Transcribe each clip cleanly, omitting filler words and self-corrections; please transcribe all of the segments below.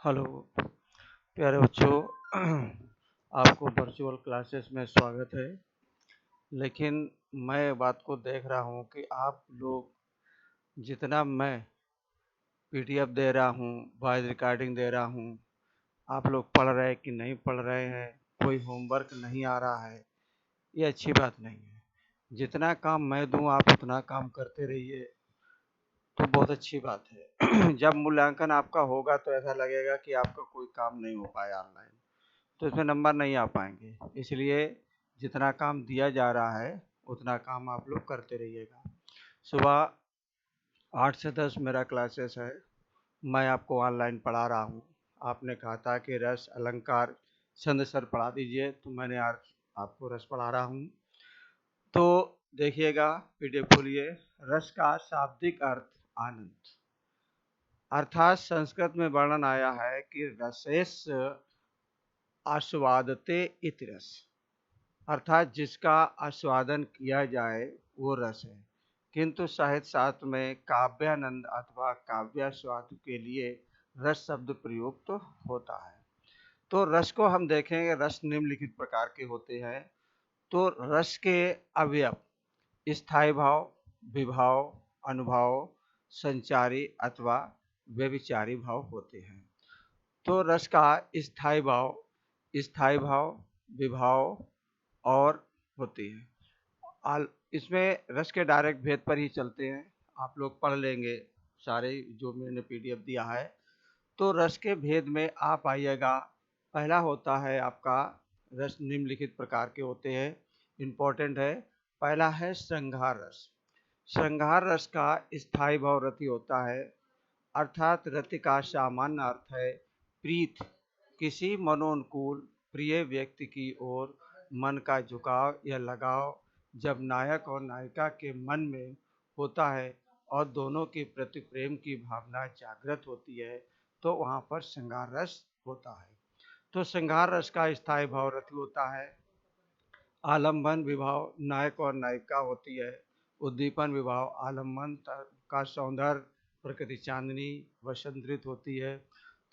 Hello प्यारे बच्चों। आपको वर्चुअल क्लासेस में स्वागत है। लेकिन मैं बात को देख रहा हूँ कि आप लोग जितना मैं पीडीएफ दे रहा हूँ, वॉइस रिकॉर्डिंग दे रहा हूँ, आप लोग पढ़ रहे हैं कि नहीं पढ़ रहे हैं, कोई होमवर्क नहीं आ रहा है, ये अच्छी बात नहीं है। जितना काम मैं दूँ आप उतना काम करते रहिए तो बहुत अच्छी बात है। जब मूल्यांकन आपका होगा तो ऐसा लगेगा कि आपका कोई काम नहीं हो पाया ऑनलाइन, तो इसमें नंबर नहीं आ पाएंगे। इसलिए जितना काम दिया जा रहा है उतना काम आप लोग करते रहिएगा। सुबह 8 से 10 मेरा क्लासेस है, मैं आपको ऑनलाइन पढ़ा रहा हूँ। आपने कहा था कि रस अलंकार छंद सर पढ़ा दीजिए, तो मैंने आज आपको रस पढ़ा रहा हूँ। तो देखिएगा, पीडीएफ खोलिए। रस का शाब्दिक अर्थ आनंद, अर्थात संस्कृत में वर्णन आया है कि रसेस आस्वादते इति रस, अर्थात जिसका आस्वादन किया जाए वो रस है। किंतु साहित्य शास्त्र में काव्यानंद अथवा काव्यास्वाद के लिए रस शब्द प्रयुक्त होता है। तो रस को हम देखेंगे, रस निम्नलिखित प्रकार के होते हैं। तो रस के अवयव स्थायी भाव, विभाव, अनुभाव, संचारी अथवा व्यभिचारी भाव होते हैं। तो रस का स्थायी भाव, विभाव और होती है। इसमें रस के डायरेक्ट भेद पर ही चलते हैं, आप लोग पढ़ लेंगे सारे जो मैंने पीडीएफ दिया है। तो रस के भेद में आप आइएगा। पहला होता है आपका रस निम्नलिखित प्रकार के होते हैं, इम्पोर्टेंट है। पहला है श्रृंगार रस। श्रृंगार रस का स्थायी भाव रति होता है, अर्थात रति का सामान्य अर्थ है प्रीत, किसी मनोनुकूल प्रिय व्यक्ति की ओर मन का झुकाव या लगाव जब नायक और नायिका के मन में होता है और दोनों के प्रति प्रेम की भावना जागृत होती है, तो वहाँ पर श्रृंगार रस होता है। तो श्रृंगार रस का स्थायी भाव रति होता है। आलम्बन विभाव नायक और नायिका होती है। उद्दीपन विभाव आलम्बन का सौंदर्य प्रकृति चांदनी वसंतृत होती है।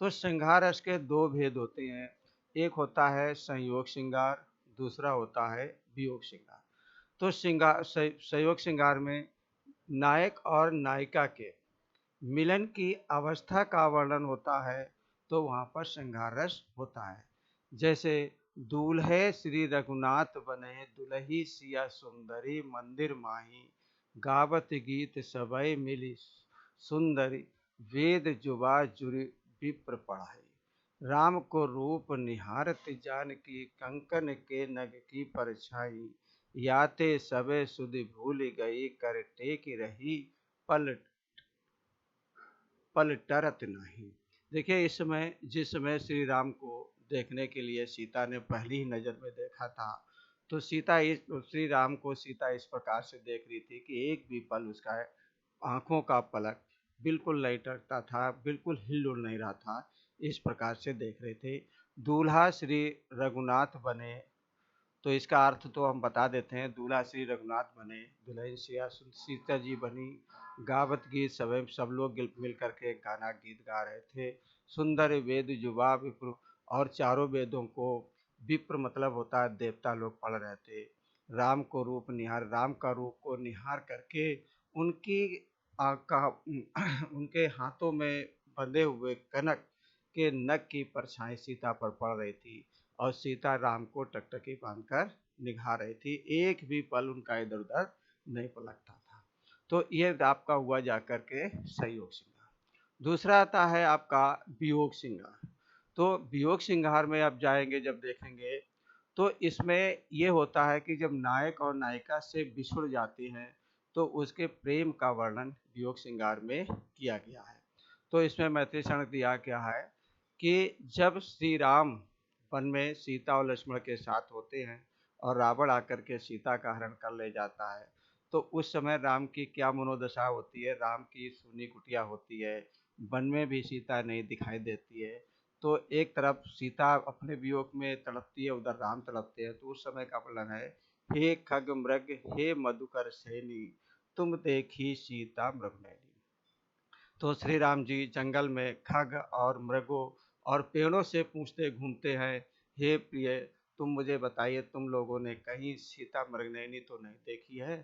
तो श्रृंगार रस के दो भेद होते हैं, एक होता है संयोग श्रृंगार, दूसरा होता है वियोग श्रृंगार। तो संयोग श्रृंगार में नायक और नायिका के मिलन की अवस्था का वर्णन होता है, तो वहाँ पर श्रृंगार रस होता है। जैसे दूल्हे श्री रघुनाथ बने, दुलही सिया सुंदरी, मंदिर माही गावत गीत सबई मिली सुंदरी, वेद जुबा जुरी विप्र पढ़ाई, राम को रूप निहारत जानकी, कंकन के नग की परछाई, याते सबे सुधि भूल गई, कर टेक रही पल पल टरत नहीं। देखिए, इस समय जिस समय श्री राम को देखने के लिए सीता ने पहली ही नज़र में देखा था, तो श्री राम को सीता इस प्रकार से देख रही थी कि एक भी पल उसका आंखों का पलक बिल्कुल नहीं टरता था, बिल्कुल हिल डुल नहीं रहा था, इस प्रकार से देख रहे थे। दूल्हा श्री रघुनाथ बने, तो इसका अर्थ तो हम बता देते हैं। दूल्हा श्री रघुनाथ बने, दुल्हन सीता जी बनी, गावत गीत सब लोग मिल करके गाना गीत गा रहे थे। सुंदर वेद जुबा विप्र, और चारों वेदों को विप्र मतलब होता है देवता लोग पढ़ रहे थे। राम को रूप निहार, राम का रूप को निहार करके उनकी का उनके हाथों में बंधे हुए कनक के नग की परछाई सीता पर पड़ रही थी, और सीता राम को टकटकी बांधकर निगाह रही थी, एक भी पल उनका इधर उधर नहीं पलटता था। तो ये आपका हुआ जाकर के संयोग श्रृंगार। दूसरा आता है आपका वियोग श्रृंगार। तो वियोग श्रृंगार में आप जाएंगे जब देखेंगे, तो इसमें ये होता है कि जब नायक और नायिका से बिछुड़ जाते हैं, तो उसके प्रेम का वर्णन वियोग श्रृंगार में किया गया है। तो इसमें मैत्री शरण दिया गया है कि जब श्री राम वन में सीता और लक्ष्मण के साथ होते हैं और रावण आकर के सीता का हरण कर ले जाता है, तो उस समय राम की क्या मनोदशा होती है, राम की सूनी कुटिया होती है, वन में भी सीता नहीं दिखाई देती है। तो एक तरफ सीता अपने वियोग में तड़पती है, उधर राम तड़पते हैं। तो उस समय का वर्णन है, हे खग मृग हे मधुकर सैनी, तुम देखी सीता मृग नैनी। तो श्री राम जी जंगल में खग और मृगों और पेड़ों से पूछते घूमते हैं, हे प्रिय तुम मुझे बताइए, तुम लोगों ने कहीं सीता मृगनयनी तो नहीं देखी है।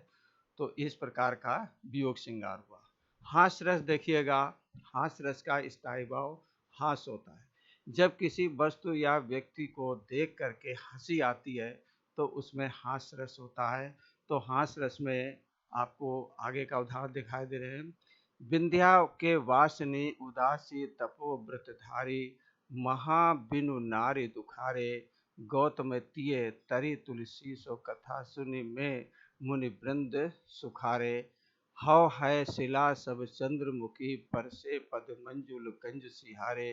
तो इस प्रकार का वियोग श्रृंगार हुआ। हास्य रस देखिएगा, हास्य रस का स्थायी भाव हास्य होता है। जब किसी वस्तु या व्यक्ति को देख करके हंसी आती है तो उसमें हास्य रस होता है। तो हास्य रस में आपको आगे का उदाहरण दिखाई दे रहे हैं। विंध्या के वासिनी उदासी तपो व्रतधारी, महाबिनु नारी दुखारे, गौतम तिये तरी तुलसी सो कथा सुनि में मुनि वृंद सुखारे। हव है शिला सब चंद्रमुखी, पर से पद मंजुल कंज सिहारे,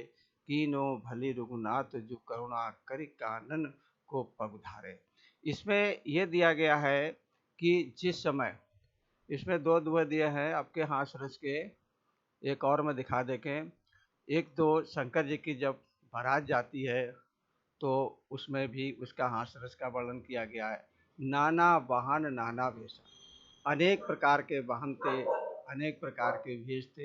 कीनो भली रघुनाथ जो करुणा करि कानन को पगधारे। इसमें यह दिया गया है कि जिस समय, इसमें दो दुआ दिए हैं आपके हास रस के। एक और मैं दिखा दें। एक तो शंकर जी की जब बारात जाती है तो उसमें भी उसका हास रस का वर्णन किया गया है। नाना वाहन नाना वेश, अनेक प्रकार के वाहन थे, अनेक प्रकार के वेश थे।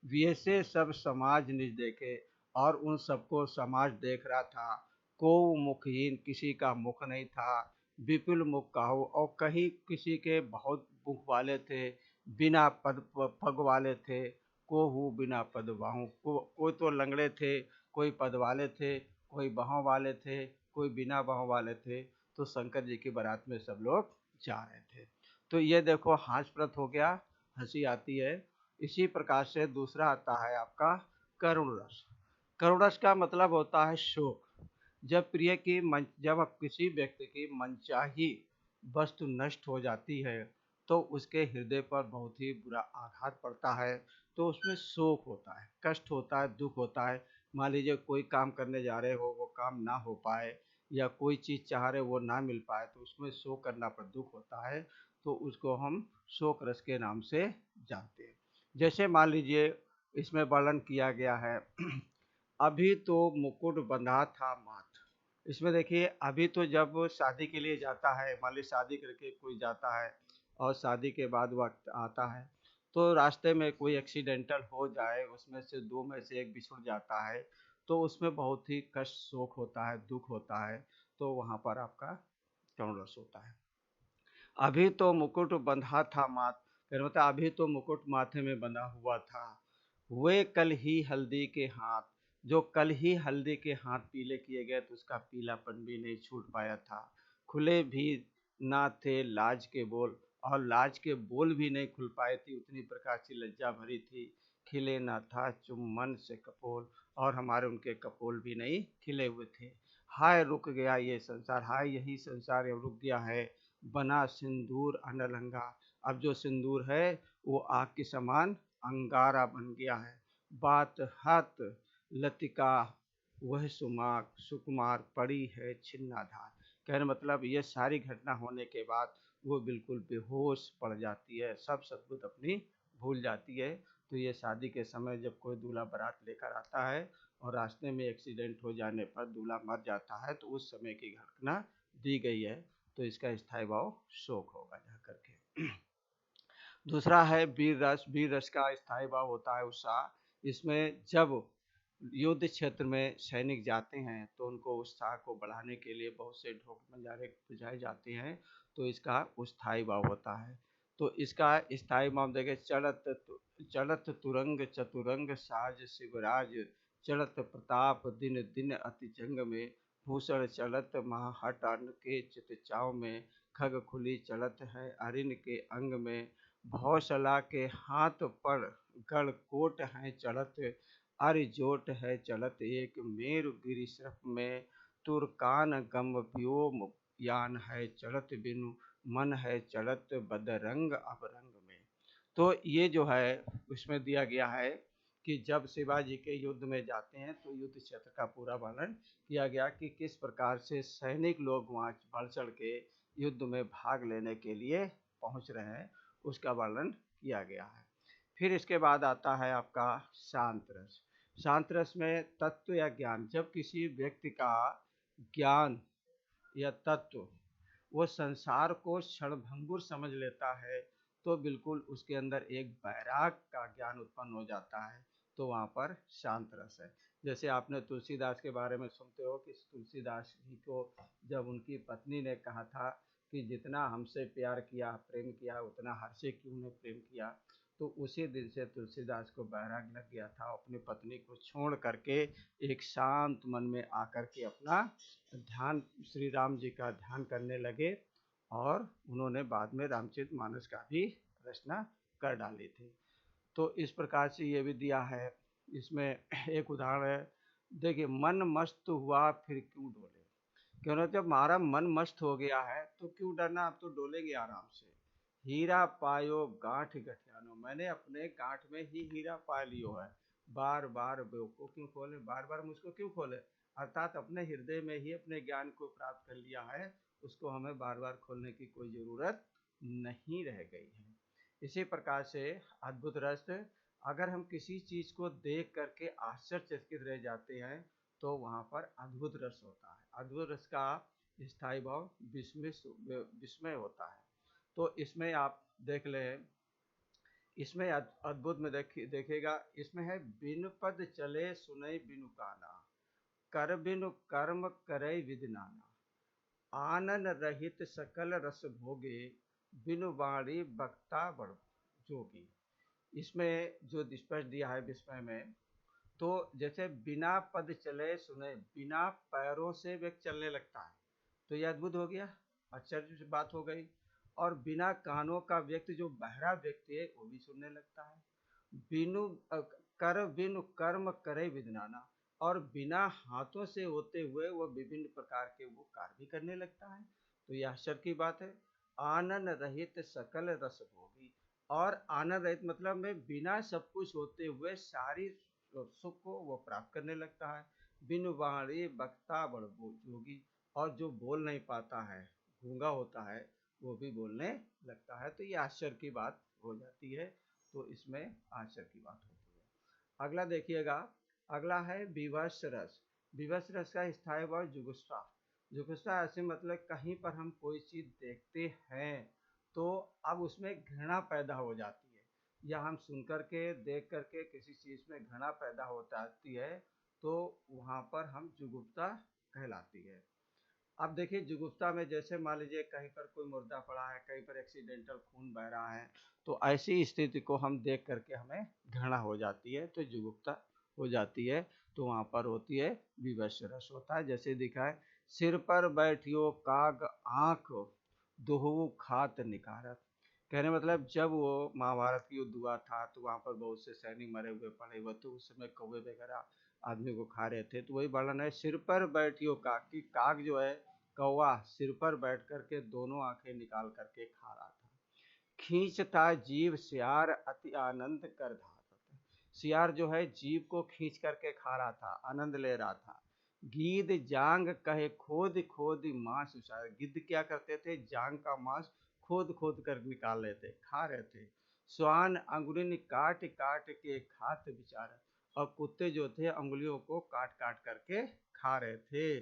वैसे सब समाज निज देखे, और उन सबको समाज देख रहा था। को मुखहीन, किसी का मुख नहीं था। विपुल मुख काहू, और कहीं किसी के बहुत मुख वाले थे। बिना पद पग वाले थे। कोहू बिना पद बाहू, कोई तो लंगड़े थे, कोई पद वाले थे, कोई बाहों वाले थे, कोई बिना बाहों वाले थे। तो शंकर जी की बारात में सब लोग जा रहे थे। तो ये देखो हास्यप्रद हो गया, हंसी आती है। इसी प्रकार से दूसरा आता है आपका करुण रस। करुण रस का मतलब होता है शोक। जब प्रिय की जब किसी व्यक्ति की मनचाही वस्तु नष्ट हो जाती है तो उसके हृदय पर बहुत ही बुरा आघात पड़ता है। तो उसमें शोक होता है, कष्ट होता है, दुख होता है। मान लीजिए कोई काम करने जा रहे हो, वो काम ना हो पाए, या कोई चीज़ चाह रहे वो ना मिल पाए, तो उसमें शोक करना पर दुख होता है। तो उसको हम शोक रस के नाम से जानते हैं। जैसे मान लीजिए इसमें वर्णन किया गया है अभी तो मुकुट बंधा था माथ। इसमें देखिए, अभी तो जब शादी के लिए जाता है, मान लीजिए शादी करके कोई जाता है और शादी के बाद वक्त आता है, तो रास्ते में कोई एक्सीडेंटल हो जाए, उसमें से दो में से एक बिछुड़ जाता है, तो उसमें बहुत ही कष्ट, शोक होता है, दुख होता है। तो वहाँ पर आपका करुण रस होता है। अभी तो मुकुट बंधा था माथ, फिर मतलब अभी तो मुकुट माथे में बंधा हुआ था। वे कल ही हल्दी के हाथ, जो कल ही हल्दी के हाथ पीले किए गए तो उसका पीलापन भी नहीं छूट पाया था। खुले भी ना थे लाज के बोल, और लाज के बोल भी नहीं खुल पाए थी, उतनी प्रकार की लज्जा भरी थी। खिले ना था चुम्बन से कपोल, और हमारे उनके कपोल भी नहीं खिले हुए थे। हाय रुक गया ये संसार, हाय यही संसार अब रुक गया है। बना सिंदूर अनलंगा, अब जो सिंदूर है वो आग के समान अंगारा बन गया है। बात हाथ लतिका, वह सुमाक सुकुमार पड़ी है छिन्नाधार। कहने मतलब ये सारी घटना होने के बाद वो बिल्कुल बेहोश पड़ जाती है, सब सद्बुद्ध अपनी भूल जाती है। तो ये शादी के समय जब कोई दूल्हा बारात लेकर आता है और रास्ते में एक्सीडेंट हो जाने पर दूल्हा मर जाता है, तो उस समय की घटना दी गई है। तो इसका स्थायी भाव शोक होगा जा करके। दूसरा है वीर रस। वीर रस का स्थायी भाव होता है उत्साह। इसमें जब युद्ध क्षेत्र में सैनिक जाते हैं तो उनको उत्साह को बढ़ाने के लिए बहुत से ढोल मंजारे बजाए जाते हैं। तो इसका स्थायी भाव होता है। तो इसका स्थायी भाव देखें, चलत तुरंग चतुरंग साज शिवराज, चलत प्रताप दिन दिन अति जंग में, भूषण चलत महाहट अन्न के चित चाव में, खग खुली चलत है अरिन के अंग में, भौसला के हाथ पर गढ़ कोट है चलत, अरि जोट है चलत एक मेरु गिरि सृप में, तुरकान गम व्योम यान है चलत बिनु, मन है चलत बदरंग अब रंग में। तो ये जो है उसमें दिया गया है कि जब शिवाजी के युद्ध में जाते हैं तो युद्ध क्षेत्र का पूरा वर्णन किया गया कि किस प्रकार से सैनिक लोग वहाँ बढ़ चढ़ के युद्ध में भाग लेने के लिए पहुँच रहे हैं, उसका वर्णन किया गया है। फिर इसके बाद आता है आपका शांत रस। शांत रस में तत्व या ज्ञान, जब किसी व्यक्ति का ज्ञान या तत्व वो संसार को क्षणभंगुर समझ लेता है, तो बिल्कुल उसके अंदर एक बैराग का ज्ञान उत्पन्न हो जाता है। तो वहाँ पर शांत रस है। जैसे आपने तुलसीदास के बारे में सुनते हो कि तुलसीदास जी को जब उनकी पत्नी ने कहा था कि जितना हमसे प्यार किया, प्रेम किया, उतना हर से क्यों ने प्रेम किया, तो उसी दिन से तुलसीदास को बैराग लग गया था। अपनी पत्नी को छोड़ करके एक शांत मन में आकर के अपना ध्यान, श्री राम जी का ध्यान करने लगे, और उन्होंने बाद में रामचरितमानस का भी रचना कर डाली थी। तो इस प्रकार से ये भी दिया है। इसमें एक उदाहरण है, देखिए, मन मस्त हुआ फिर क्यों डोले। क्यों ना, जब हमारा मन मस्त हो गया है तो क्यों डरना, आप तो डोलेंगे आराम से। हीरा पायो गांठ गठियानो, मैंने अपने गांठ में ही हीरा पा लियो है, बार बार को क्यों खोले, बार बार मुझको क्यों खोले। अर्थात अपने हृदय में ही अपने ज्ञान को प्राप्त कर लिया है, उसको हमें बार बार खोलने की कोई जरूरत नहीं रह गई है। इसी प्रकार से अद्भुत रस, अगर हम किसी चीज को देख करके आश्चर्यचकित रह जाते हैं तो वहां पर अद्भुत रस होता है। अद्भुत रस का स्थायी भाव विस्मय विस्मय होता है। तो इसमें आप देख लें, इसमें अद्भुत में देखेगा, इसमें है बिनु पद चले सुनई बिनु काना, कर बिनु कर्म करे विधि नाना, आनन रहित सकल रस भोगे, बिनु वाणी बक्ता बड़ जोगी। इसमें जो स्पष्ट दिया है विस्मय में, तो जैसे बिना पद चले सुने, बिना पैरों से व्यक्ति चलने लगता है, तो यह अद्भुत हो गया, आश्चर्य की बात हो गई। और बिना कानों का व्यक्ति, जो बहरा व्यक्ति है, वो भी सुनने लगता है। बिनु कर बिनु कर्म करे विदनाना, और बिना हाथों से होते हुए वो विभिन्न प्रकार के वो कार्य भी करने लगता है, तो यह आश्चर्य की बात है। आनंद रहित सकल रस भोगी, और आनंद रहित मतलब में बिना सब कुछ होते हुए सारी सुख को वो प्राप्त करने लगता है। बिनु वाणी बक्ता बड़ जोगी, और जो बोल नहीं पाता है, गूंगा होता है, वो भी बोलने लगता है, तो ये आश्चर्य की बात हो जाती है। तो इसमें आश्चर्य की बात होती है। अगला देखिएगा, अगला है विवश रस। विवश रस का स्थायी भाव जुगुप्सा। जुगुप्सा ऐसे मतलब कहीं पर हम कोई चीज देखते हैं तो अब उसमें घृणा पैदा हो जाती है, या हम सुन करके देख करके किसी चीज में घृणा पैदा हो जाती है, तो वहां पर हम जुगुप्सा कहलाती है। अब देखिए, जुगुप्सा में जैसे मान लीजिए कहीं पर कोई मुर्दा पड़ा है, कहीं पर एक्सीडेंटल खून बह रहा है, तो ऐसी स्थिति को हम देख करके हमें घृणा हो जाती है, तो जुगुप्सा हो जाती है। तो वहां पर होती है विवश रस होता है। जैसे दिखा है, सिर पर बैठियो काग आंख दुहु खात निकारत। कहने मतलब, जब वो महाभारत की युद्ध हुआ था तो वहां पर बहुत से सैनिक मरे हुए पड़े हुए, तो उस समय कौवे वगैरह आदमी को खा रहे थे, तो वही वर्णन है, सिर पर बैठियो काग, की काग जो है, कौवा सिर पर बैठ करके दोनों आंखें निकाल करके खा रहा था। खींचता जीव सियार अति आनंद कर धात। सियार जो है जीव को खींच करके खा रहा था, आनंद ले रहा था। गीद जांग कहे खोद खोद मांस उछाल, गिद्ध क्या करते थे, जांग का मांस खोद खोद कर निकाल रहे थे, खा रहे थे। स्वान अंगुलिन काट काट के खात बिचारा, और कुत्ते जो थे अंगुलियों को काट काट करके खा रहे थे।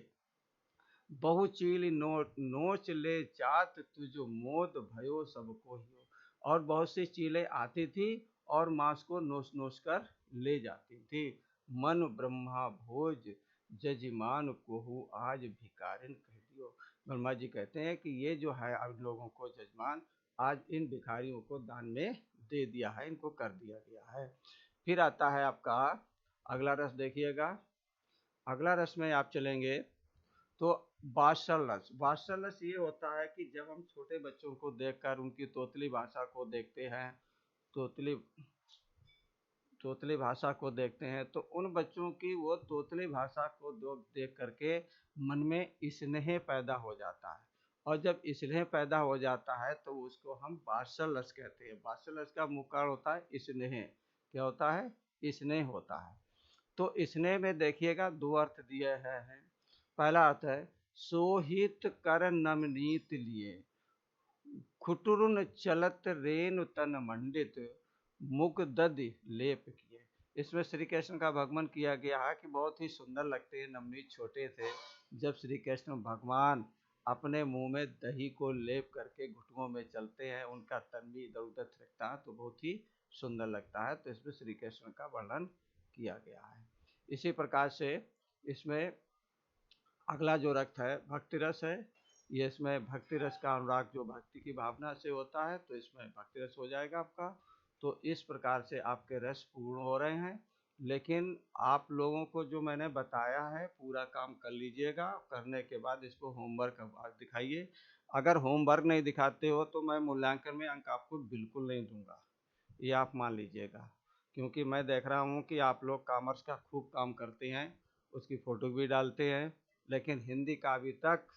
बहु चील नोच ले जात तुझो मोद भयो सबको ही, और बहुत सी चीलें आती थी और मांस को नोच नोच कर ले जाती थी। मन ब्रह्मा भोज जजमान कोहू आज भिकारिन कह दियो। ब्रह्मा जी कहते हैं कि ये जो है अब लोगों को जजमान आज इन भिखारियों को दान में दे दिया है, इनको कर दिया गया है। फिर आता है आपका अगला रस, देखिएगा, अगला रस में आप चलेंगे तो वात्सल रस। वात्सल रस ये होता है कि जब हम छोटे बच्चों को देखकर उनकी तोतली भाषा को देखते हैं, तोतली तोतली भाषा को देखते हैं, तो उन बच्चों की वो तोतली भाषा को देख करके मन में स्नेह पैदा हो जाता है, और जब स्नेह पैदा हो जाता है तो उसको हम वात्सल रस कहते हैं। वात्सल रस का मुख्य कारण होता है स्नेह। क्या होता है, स्नेह होता है। तो स्नेह में देखिएगा दो अर्थ दिए हैं। पहला अर्थ है, सोहित कर नवनीत लिए, खुटुरुन चलत रेनु तन मंडित, मुख दधि लेप किए। इसमें श्री कृष्ण का भगवान किया गया है कि बहुत ही सुंदर लगते हैं, नवनीत छोटे थे, जब श्री कृष्ण भगवान अपने मुंह में दही को लेप करके घुटनों में चलते हैं, उनका तन भी इधर उधर थिरकता है, तो बहुत ही सुंदर लगता है। तो इसमें श्री कृष्ण का वर्णन किया गया है। इसी प्रकार से इसमें अगला जो रक्त है भक्ति रस है। ये इसमें भक्ति रस का अनुराग जो भक्ति की भावना से होता है, तो इसमें भक्ति रस हो जाएगा आपका। तो इस प्रकार से आपके रस पूर्ण हो रहे हैं। लेकिन आप लोगों को जो मैंने बताया है पूरा काम कर लीजिएगा, करने के बाद इसको होमवर्क दिखाइए। अगर होमवर्क नहीं दिखाते हो तो मैं मूल्यांकन में अंक आपको बिल्कुल नहीं दूंगा, ये आप मान लीजिएगा। क्योंकि मैं देख रहा हूँ कि आप लोग कॉमर्स का खूब काम करते हैं, उसकी फ़ोटो भी डालते हैं, लेकिन हिंदी का अभी तक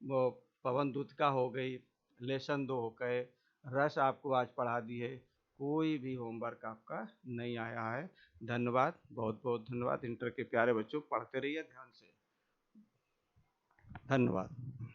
वो पवन दूत का हो गई, लेसन 2 हो गए, रस आपको आज पढ़ा दी है, कोई भी होमवर्क आपका नहीं आया है। धन्यवाद, बहुत बहुत धन्यवाद। इंटर के प्यारे बच्चों, पढ़ते रहिए ध्यान से। धन्यवाद।